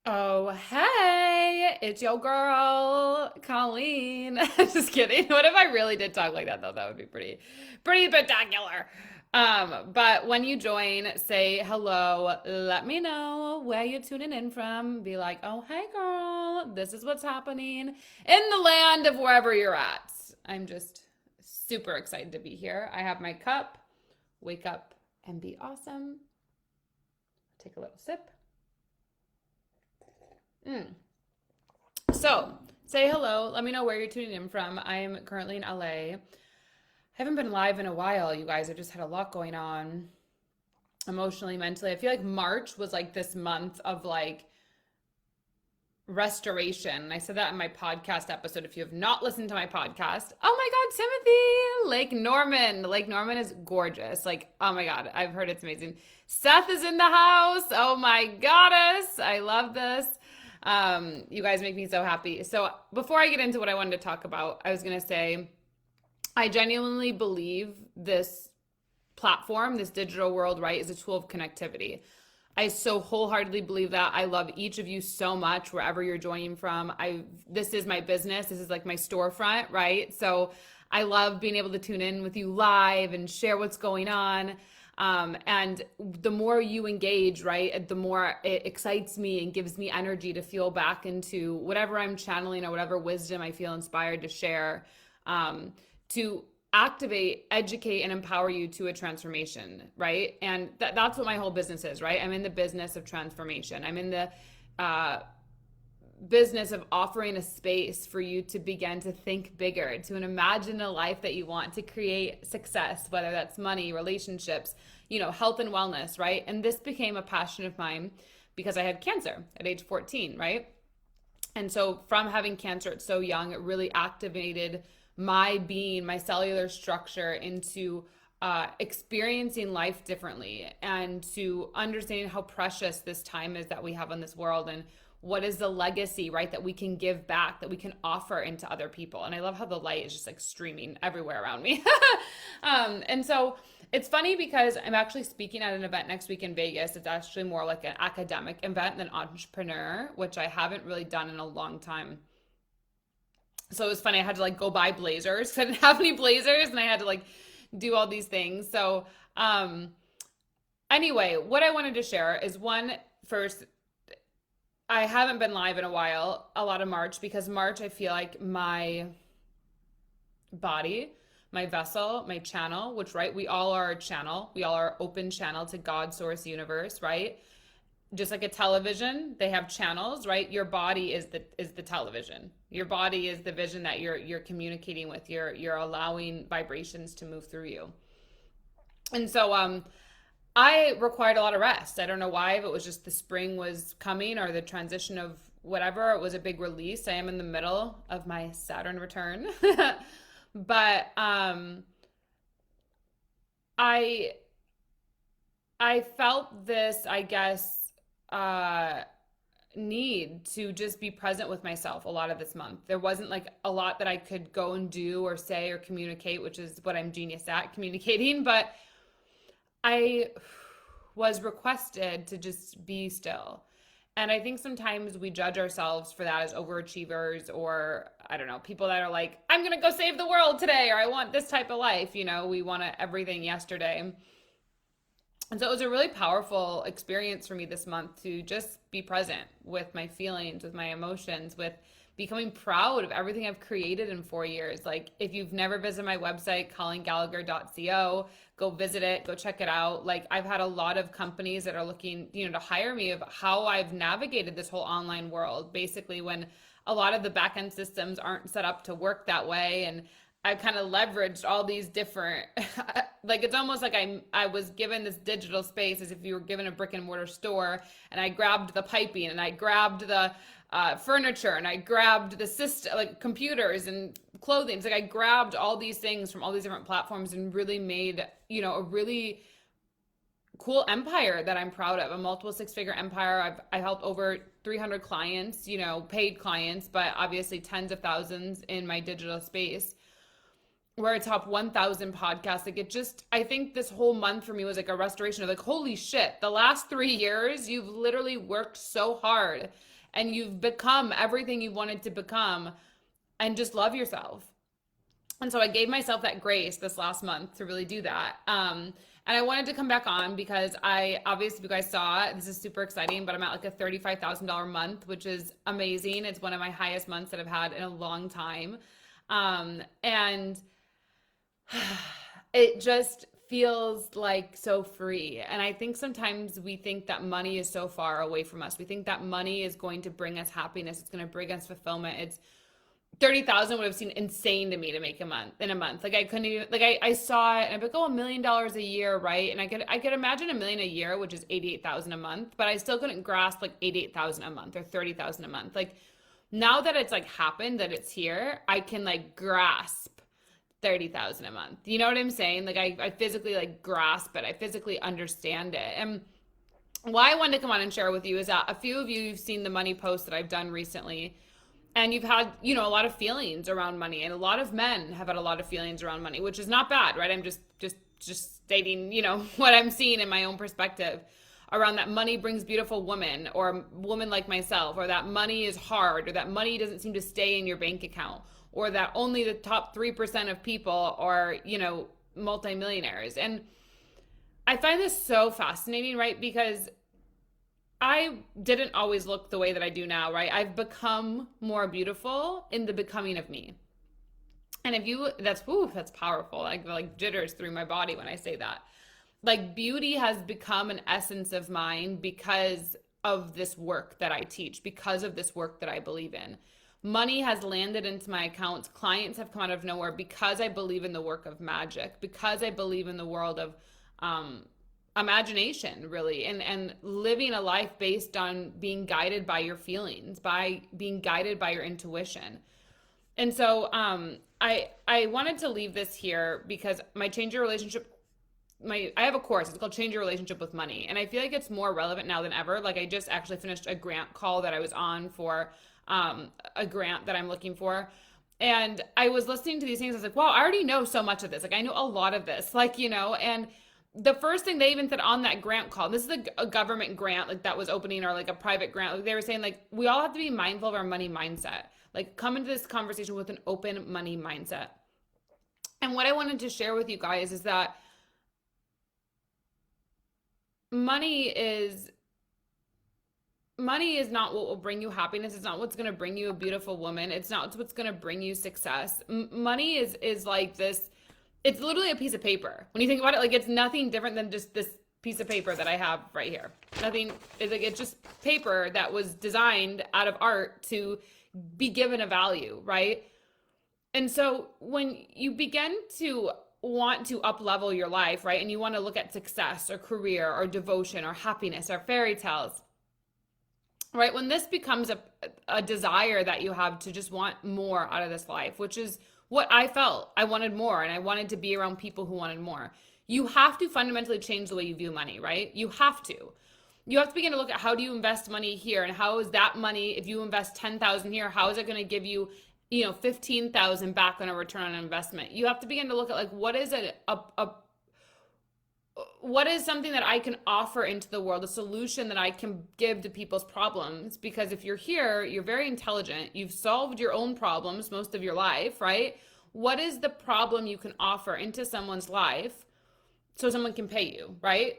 Oh, hey, it's your girl, Colleen. Just kidding. What if I really did talk like that though? That would be pretty spectacular. But when you join, say hello, let me know where you're tuning in from. Be like, oh, hey girl, this is what's happening in the land of wherever you're at. I'm just super excited to be here. I have my cup. Wake up and be awesome. Take a little sip. Mm. So, say hello. Let me know where you're tuning in from. I'm currently in LA. Haven't been live in a while, you guys. I just had a lot going on emotionally, mentally. I feel like March was like this month of like restoration. I said that in my podcast episode. If you have not listened to my podcast, oh my God, Timothy, Lake Norman. Lake Norman is gorgeous. Like, oh my God, I've heard it's amazing. Seth is in the house. Oh my goddess. I love this. You guys make me so happy. So before I get into what I wanted to talk about, I was going to say, I genuinely believe this platform, this digital world, right, is a tool of connectivity. I so wholeheartedly believe that. I love each of you so much wherever you're joining from. This is my business. This is like my storefront, right? So I love being able to tune in with you live and share what's going on. And the more you engage, right, the more it excites me and gives me energy to feel back into whatever I'm channeling or whatever wisdom I feel inspired to share, to activate, educate, and empower you to a transformation, right? And that's what my whole business is, right? I'm in the business of transformation. I'm in the business of offering a space for you to begin to think bigger, to imagine a life that you want, to create success, whether that's money, relationships, health and wellness, right? And this became a passion of mine because I had cancer at age 14, right? And so from having cancer at so young, it really activated my being, my cellular structure into experiencing life differently and to understanding how precious this time is that we have on this world and what is the legacy, right, that we can give back, that we can offer into other people. And I love how the light is just like streaming everywhere around me. And so it's funny because I'm actually speaking at an event next week in Vegas. It's actually more like an academic event than entrepreneur, which I haven't really done in a long time. So it was funny. I had to like go buy blazers because I didn't have any blazers and I had to like do all these things. So, anyway, what I wanted to share is one, first, I haven't been live in a while, a lot of March, because March, I feel like my body, my vessel, my channel, which, right, we all are a channel. We all are open channel to God, source, universe, right? Just like a television, they have channels, right? Your body is the television. Your body is the vision that you're communicating with. You're allowing vibrations to move through you. And so I required a lot of rest. I don't know why, if it was just the spring was coming or the transition of whatever, it was a big release. I am in the middle of my Saturn return. But I I felt this, I guess, need to just be present with myself a lot of this month. There wasn't like a lot that I could go and do or say or communicate, which is what I'm genius at communicating, but I was requested to just be still. And I think sometimes we judge ourselves for that as overachievers, or I don't know, people that are like, I'm going to go save the world today, or I want this type of life. We want everything yesterday. And so it was a really powerful experience for me this month to just be present with my feelings, with my emotions, with becoming proud of everything I've created in 4 years. Like, if you've never visited my website, colleengallagher.co, go visit it, go check it out. Like, I've had a lot of companies that are looking, to hire me of how I've navigated this whole online world. Basically, when a lot of the back end systems aren't set up to work that way, and I kind of leveraged all these different, like, it's almost like I was given this digital space as if you were given a brick and mortar store, and I grabbed the piping and I grabbed the furniture and I grabbed the system, like computers and clothing. It's like I grabbed all these things from all these different platforms and really made, a really cool empire that I'm proud of, a multiple six-figure empire. I helped over 300 clients, paid clients, but obviously tens of thousands in my digital space. We're a top 1,000 podcast. Like, I think this whole month for me was like a restoration of like, holy shit, the last 3 years, you've literally worked so hard and you've become everything you wanted to become, and just love yourself. And so I gave myself that grace this last month to really do that. And I wanted to come back on because I obviously, you guys saw, this is super exciting, but I'm at like a $35,000 month, which is amazing. It's one of my highest months that I've had in a long time. And it just feels like so free. And I think sometimes we think that money is so far away from us. We think that money is going to bring us happiness. It's going to bring us fulfillment. It's 30,000 would have seemed insane to me to make in a month. Like I couldn't even, like I saw it and I'd be like, oh, $1 million a year, right? And I could imagine $1 million a year, which is 88,000 a month, but I still couldn't grasp like 88,000 a month or 30,000 a month. Like now that it's like happened, that it's here, I can like grasp 30,000 a month. You know what I'm saying? Like I physically like grasp it. I physically understand it. And why I wanted to come on and share with you is that a few of you have seen the money posts that I've done recently. And you've had, a lot of feelings around money, and a lot of men have had a lot of feelings around money, which is not bad, right? I'm just stating, what I'm seeing in my own perspective around that money brings beautiful women, or a woman like myself, or that money is hard, or that money doesn't seem to stay in your bank account, or that only the top 3% of people are, multimillionaires. And I find this so fascinating, right? Because I didn't always look the way that I do now, right? I've become more beautiful in the becoming of me. And that's powerful. Like jitters through my body when I say that. Like beauty has become an essence of mine because of this work that I teach, because of this work that I believe in. Money has landed into my accounts. Clients have come out of nowhere because I believe in the work of magic, because I believe in the world of, imagination, really, and living a life based on being guided by your feelings, by being guided by your intuition. And so I wanted to leave this here because my Change Your Relationship, I have a course, it's called Change Your Relationship with Money, and I feel like it's more relevant now than ever. Like I just actually finished a grant call that I was on for a grant that I'm looking for. And I was listening to these things, I was like, wow, I already know so much of this. Like I know a lot of this, and the first thing they even said on that grant call, this is a government grant, like that was opening, or like a private grant. Like they were saying, like, we all have to be mindful of our money mindset. Like come into this conversation with an open money mindset. And what I wanted to share with you guys is that money is not what will bring you happiness. It's not what's going to bring you a beautiful woman. It's not what's going to bring you success. Money is like this. It's literally a piece of paper. When you think about it, like it's nothing different than just this piece of paper that I have right here. It's just paper that was designed out of art to be given a value, right? And so when you begin to want to up level your life, right? And you want to look at success or career or devotion or happiness or fairy tales, right? When this becomes a desire that you have to just want more out of this life, which is what I felt. I wanted more, and I wanted to be around people who wanted more. You have to fundamentally change the way you view money, right? You have to. You have to begin to look at how do you invest money here, and how is that money, if you invest 10,000 here, how is it going to give you, 15,000 back on a return on investment? You have to begin to look at like what is what is something that I can offer into the world, a solution that I can give to people's problems? Because if you're here, you're very intelligent. You've solved your own problems most of your life, right? What is the problem you can offer into someone's life so someone can pay you, right?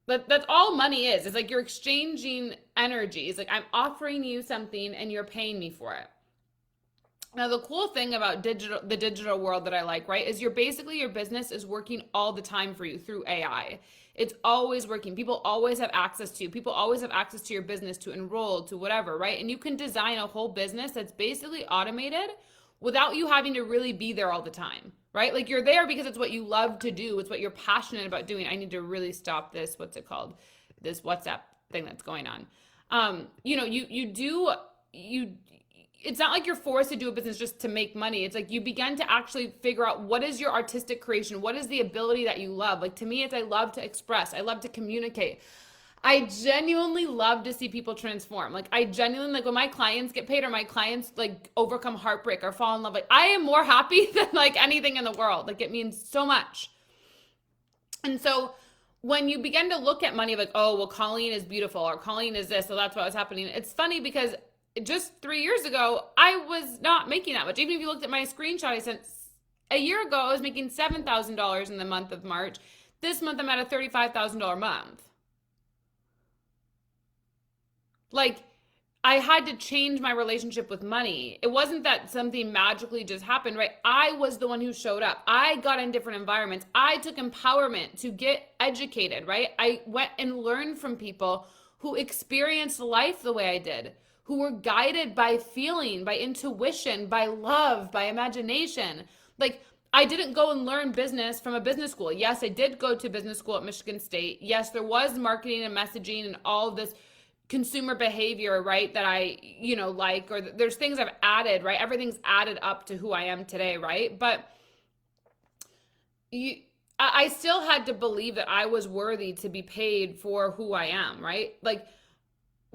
That's all money is. It's like you're exchanging energy. It's like I'm offering you something and you're paying me for it. Now, the cool thing about the digital world that I like, right, is your business is working all the time for you through AI. It's always working. People always have access to you. People always have access to your business, to enroll, to whatever, right? And you can design a whole business that's basically automated without you having to really be there all the time, right? Like you're there because it's what you love to do. It's what you're passionate about doing. I need to really stop this, this WhatsApp thing that's going on. It's not like you're forced to do a business just to make money. It's like you begin to actually figure out what is your artistic creation? What is the ability that you love? Like to me, I love to express. I love to communicate. I genuinely love to see people transform. Like I genuinely, like when my clients get paid or my clients like overcome heartbreak or fall in love, like I am more happy than like anything in the world. Like it means so much. And so when you begin to look at money like, oh, well, Colleen is beautiful or Colleen is this, so that's what was happening. It's funny because just 3 years ago, I was not making that much. Even if you looked at my screenshot I sent a year ago, I was making $7,000 in the month of March. This month, I'm at a $35,000 month. Like, I had to change my relationship with money. It wasn't that something magically just happened, right? I was the one who showed up. I got in different environments. I took empowerment to get educated, right? I went and learned from people who experienced life the way I did, who were guided by feeling, by intuition, by love, by imagination. Like, I didn't go and learn business from a business school. Yes, I did go to business school at Michigan State. Yes, there was marketing and messaging and all of this consumer behavior, right, that I, like, or there's things I've added, right? Everything's added up to who I am today, right? But I still had to believe that I was worthy to be paid for who I am, right? Like,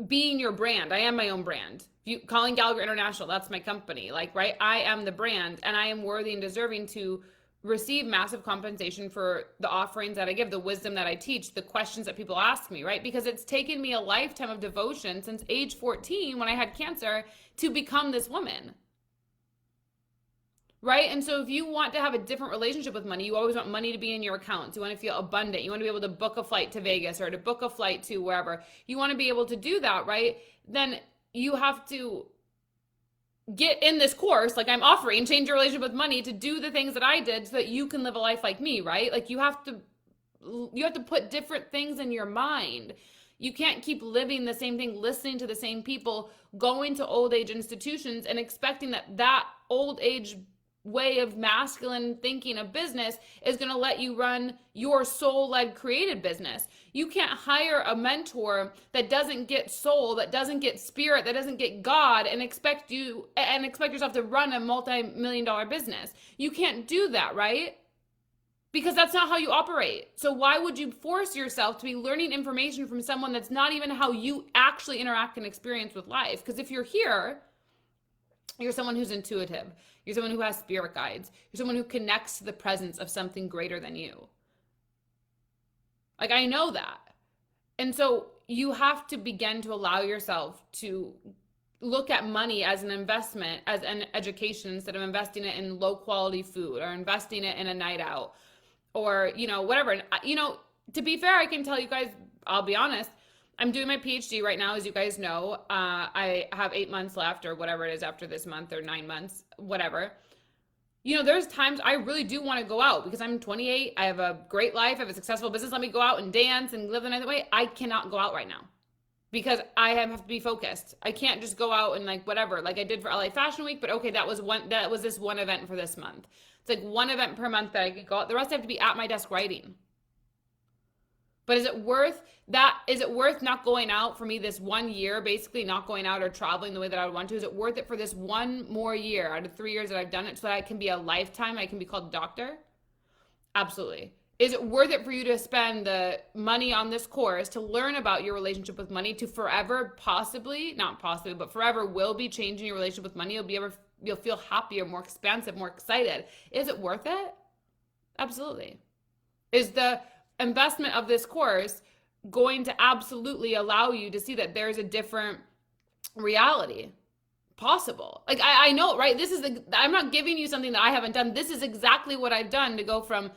being your brand. I am my own brand. Colleen Gallagher International, that's my company. Like, right? I am the brand, and I am worthy and deserving to receive massive compensation for the offerings that I give, the wisdom that I teach, the questions that people ask me, right? Because it's taken me a lifetime of devotion since age 14 when I had cancer to become this woman. Right? And so if you want to have a different relationship with money, you always want money to be in your accounts. You want to feel abundant. You want to be able to book a flight to Vegas or to book a flight to wherever. You want to be able to do that, right? Then you have to get in this course, like I'm offering, change your relationship with money, to do the things that I did so that you can live a life like me, right? Like you have to put different things in your mind. You can't keep living the same thing, listening to the same people, going to old age institutions and expecting that old age way of masculine thinking of business is going to let you run your soul-led created business. You can't hire a mentor that doesn't get soul, that doesn't get spirit, that doesn't get God, and expect yourself to run a multi-million-dollar business. You can't do that, right? Because that's not how you operate. So why would you force yourself to be learning information from someone that's not even how you actually interact and experience with life? Because if you're here, you're someone who's intuitive. You're someone who has spirit guides. You're someone who connects to the presence of something greater than you. Like, I know that. And so you have to begin to allow yourself to look at money as an investment, as an education, instead of investing it in low quality food or investing it in a night out or, whatever. And, to be fair, I can tell you guys, I'll be honest, I'm doing my PhD right now, as you guys know. I have 8 months left or whatever it is after this month, or 9 months, whatever. There's times I really do want to go out because I'm 28. I have a great life. I have a successful business. Let me go out and dance and live the night way. I cannot go out right now because I have to be focused. I can't just go out and like whatever, like I did for LA Fashion Week. But okay, that was this one event for this month. It's like one event per month that I could go out. The rest I have to be at my desk writing. But is it worth that? Is it worth not going out for me this 1 year, basically not going out or traveling the way that I would want to? Is it worth it for this one more year out of 3 years that I've done it so that I can be a lifetime, I can be called a doctor? Absolutely. Is it worth it for you to spend the money on this course to learn about your relationship with money, to forever not possibly, but forever will be changing your relationship with money? You'll feel happier, more expansive, more excited. Is it worth it? Absolutely. Is the investment of this course going to absolutely allow you to see that there's a different reality possible? Like, I know, right? I'm not giving you something that I haven't done. This is exactly what I've done to go from,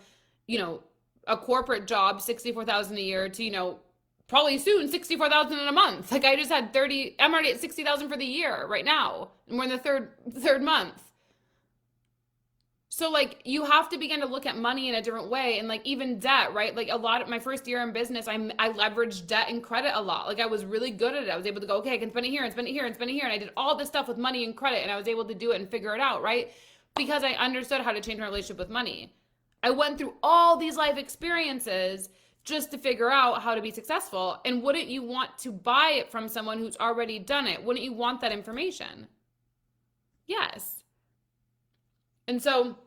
a corporate job, $64,000 a year to, probably soon $64,000 in a month. Like I just had I'm already at $60,000 for the year right now. And we're in the third month. So like you have to begin to look at money in a different way, and like even debt, right? Like my first year in business, I leveraged debt and credit a lot. Like I was really good at it. I was able to go, okay, I can spend it here and spend it here and spend it here. And I did all this stuff with money and credit, and I was able to do it and figure it out, right? Because I understood how to change my relationship with money. I went through all these life experiences just to figure out how to be successful. And wouldn't you want to buy it from someone who's already done it? Wouldn't you want that information? Yes. And so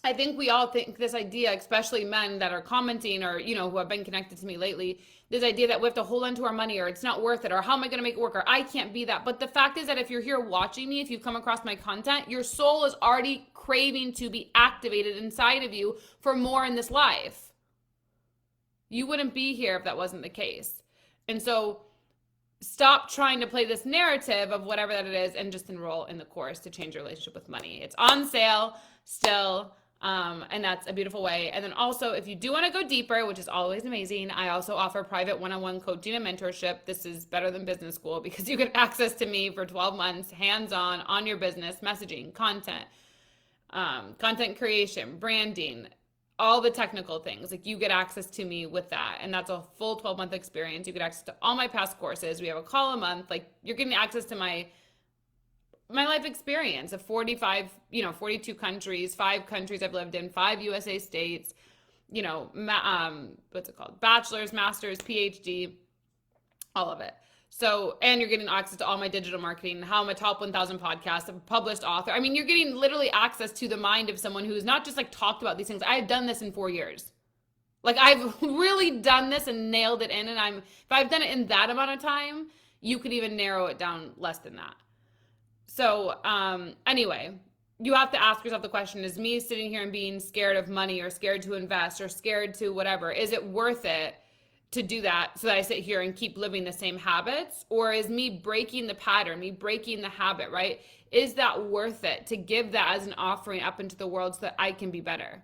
I think we all think this idea, especially men that are commenting or, who have been connected to me lately, this idea that we have to hold on to our money, or it's not worth it, or how am I going to make it work, or I can't be that. But the fact is that if you're here watching me, if you've come across my content, your soul is already craving to be activated inside of you for more in this life. You wouldn't be here if that wasn't the case. And so stop trying to play this narrative of whatever that it is and just enroll in the course to change your relationship with money. It's on sale still. And that's a beautiful way. And then also, if you do want to go deeper, which is always amazing, I also offer private one-on-one coaching and mentorship. This is better than business school because you get access to me for 12 months, hands-on, on your business, messaging, content, content creation, branding, all the technical things. Like, you get access to me with that. And that's a full 12-month experience. You get access to all my past courses. We have a call a month. Like, you're getting access to my life experience of 42 countries, 5 countries I've lived in, 5 USA states, what's it called? Bachelor's, master's, PhD, all of it. So, and you're getting access to all my digital marketing, how I'm a top 1,000 podcast, a published author. I mean, you're getting literally access to the mind of someone who's not just like talked about these things. I've done this in 4 years. Like, I've really done this and nailed it in. And if I've done it in that amount of time, you could even narrow it down less than that. So anyway, you have to ask yourself the question, is me sitting here and being scared of money or scared to invest or scared to whatever, is it worth it to do that so that I sit here and keep living the same habits? Or is me breaking the pattern, me breaking the habit, right? Is that worth it to give that as an offering up into the world so that I can be better?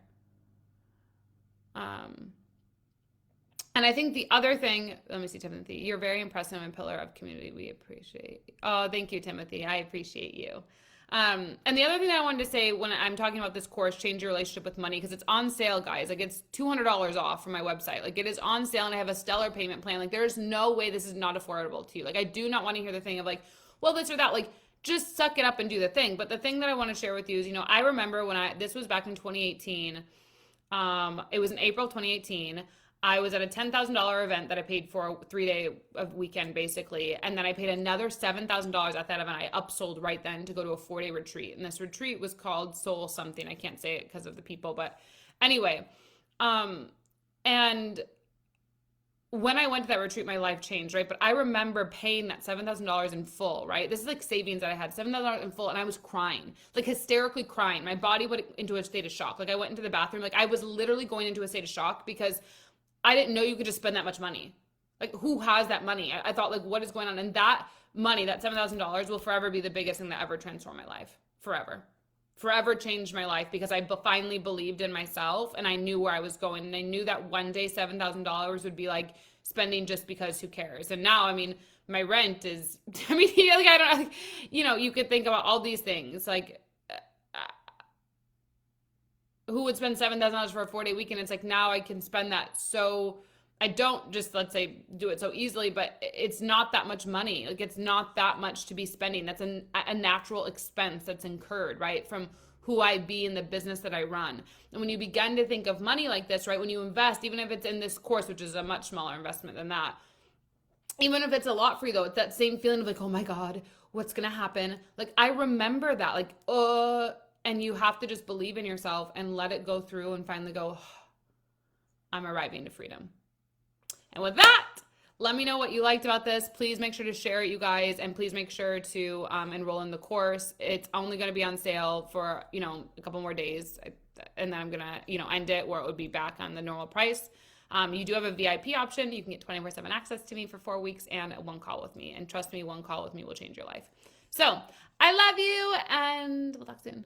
And I think the other thing, let me see, Timothy, you're very impressive and a pillar of community. We appreciate. Oh, thank you, Timothy. I appreciate you. And the other thing that I wanted to say when I'm talking about this course, Change Your Relationship with Money, because it's on sale, guys. Like, it's $200 off from my website. Like, it is on sale, and I have a stellar payment plan. Like, there's no way this is not affordable to you. Like, I do not want to hear the thing of like, well, this or that. Like, just suck it up and do the thing. But the thing that I want to share with you is, I remember this was back in 2018. It was in April 2018. I was at a $10,000 event that I paid for a 3-day weekend, basically. And then I paid another $7,000 at that event. I upsold right then to go to a 4-day retreat. And this retreat was called Soul something. I can't say it because of the people. But anyway, and when I went to that retreat, my life changed, right? But I remember paying that $7,000 in full, right? This is like savings that I had, $7,000 in full. And I was crying, like hysterically crying. My body went into a state of shock. Like, I went into the bathroom. Like, I was literally going into a state of shock because I didn't know you could just spend that much money. Like, who has that money? I thought, like, what is going on? And that money, that $7,000 will forever be the biggest thing that ever transformed my life. Forever changed my life because I finally believed in myself and I knew where I was going. And I knew that one day $7,000 would be like spending just because who cares? And now, I mean, my rent is, I mean, like, I don't, like, you could think about all these things. Like, who would spend $7,000 for a 4-day weekend? It's like, now I can spend that. So I don't just, let's say, do it so easily, but it's not that much money. Like, it's not that much to be spending. That's a natural expense that's incurred, right? From who I be in the business that I run. And when you begin to think of money like this, right? When you invest, even if it's in this course, which is a much smaller investment than that, even if it's a lot for you though, it's that same feeling of like, oh my God, what's going to happen? Like, I remember that, like, and you have to just believe in yourself and let it go through and finally go, oh, I'm arriving to freedom. And with that, let me know what you liked about this. Please make sure to share it, you guys, and please make sure to enroll in the course. It's only going to be on sale for, a couple more days, and then I'm going to, end it where it would be back on the normal price. You do have a VIP option. You can get 24/7 access to me for 4 weeks and one call with me. And trust me, one call with me will change your life. So I love you, and we'll talk soon.